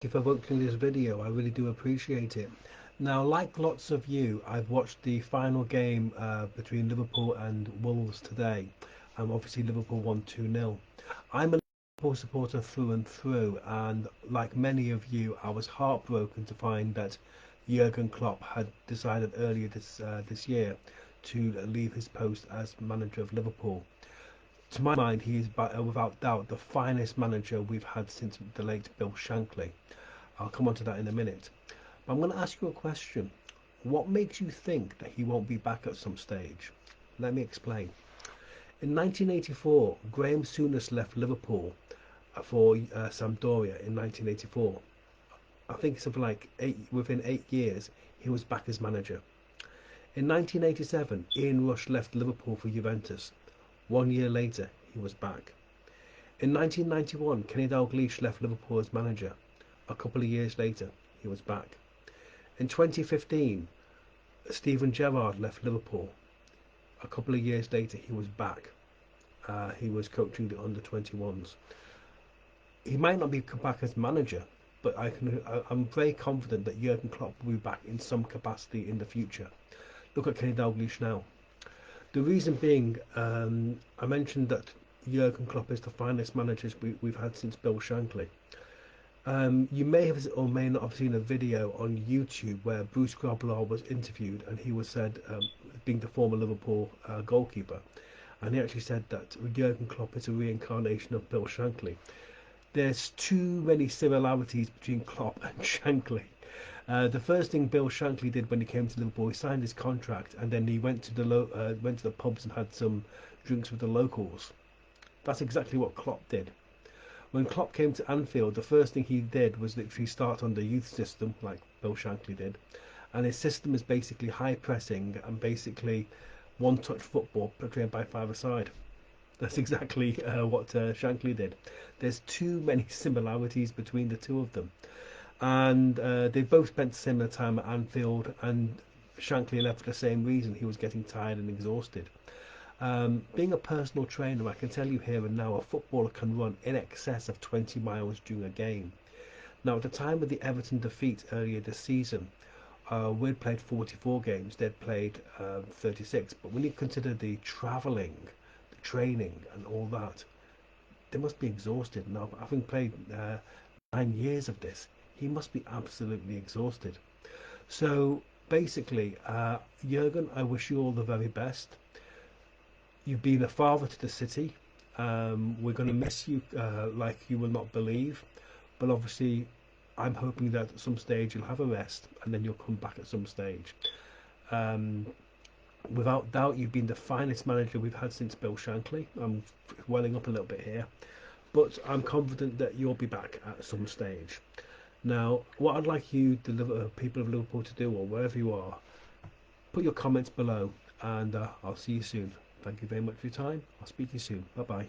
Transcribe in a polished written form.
you for watching this video. I really do appreciate it. Now, like lots of you, I've watched the final game between Liverpool and Wolves today. Obviously, Liverpool won 2-0. I'm a Liverpool supporter through and through, and like many of you, I was heartbroken to find that Jurgen Klopp had decided earlier this year to leave his post as manager of Liverpool. To my mind, he is without doubt the finest manager we've had since the late Bill Shankly. I'll come on to that in a minute. But I'm going to ask you a question. What makes you think that he won't be back at some stage? Let me explain. In 1984, Graham Souness left Liverpool for Sampdoria in 1984. I think something like within 8 years, he was back as manager. In 1987, Ian Rush left Liverpool for Juventus. 1 year later, he was back. In 1991, Kenny Dalglish left Liverpool as manager. A couple of years later, he was back. In 2015, Steven Gerrard left Liverpool. A couple of years later, he was back. He was coaching the under 21s. He might not be back as manager, but I'm very confident that Jurgen Klopp will be back in some capacity in the future. Look at Kenny Dalglish now. The reason being, I mentioned that Jurgen Klopp is the finest manager we've had since Bill Shankly. You may have or may not have seen a video on YouTube where Bruce Grobbelaar was interviewed, and he was said, being the former Liverpool goalkeeper, and he actually said that Jurgen Klopp is a reincarnation of Bill Shankly. There's too many similarities between Klopp and Shankly. The first thing Bill Shankly did when he came to Liverpool, he signed his contract, and then he went to the pubs and had some drinks with the locals. That's exactly what Klopp did. When Klopp came to Anfield, the first thing he did was literally start on the youth system, like Bill Shankly did. And his system is basically high pressing and basically one-touch football portrayed by five-a-side. That's exactly what Shankly did. There's too many similarities between the two of them. And they both spent similar time at Anfield, and Shankly left for the same reason. He was getting tired and exhausted. Being a personal trainer, I can tell you here and now, a footballer can run in excess of 20 miles during a game. Now, at the time of the Everton defeat earlier this season, we'd played 44 games, they'd played 36. But when you consider the travelling, the training, and all that, they must be exhausted. Now, having played 9 years of this, he must be absolutely exhausted. So, basically, Jurgen, I wish you all the very best. You've been a father to the city. We're going to miss you like you will not believe. But obviously, I'm hoping that at some stage you'll have a rest and then you'll come back at some stage. Um, Without doubt, you've been the finest manager we've had since Bill Shankly. I'm welling up a little bit here. But I'm confident that you'll be back at some stage. Now, what I'd like you, the people of Liverpool, to do, or wherever you are, put your comments below, and I'll see you soon. Thank you very much for your time. I'll speak to you soon. Bye bye.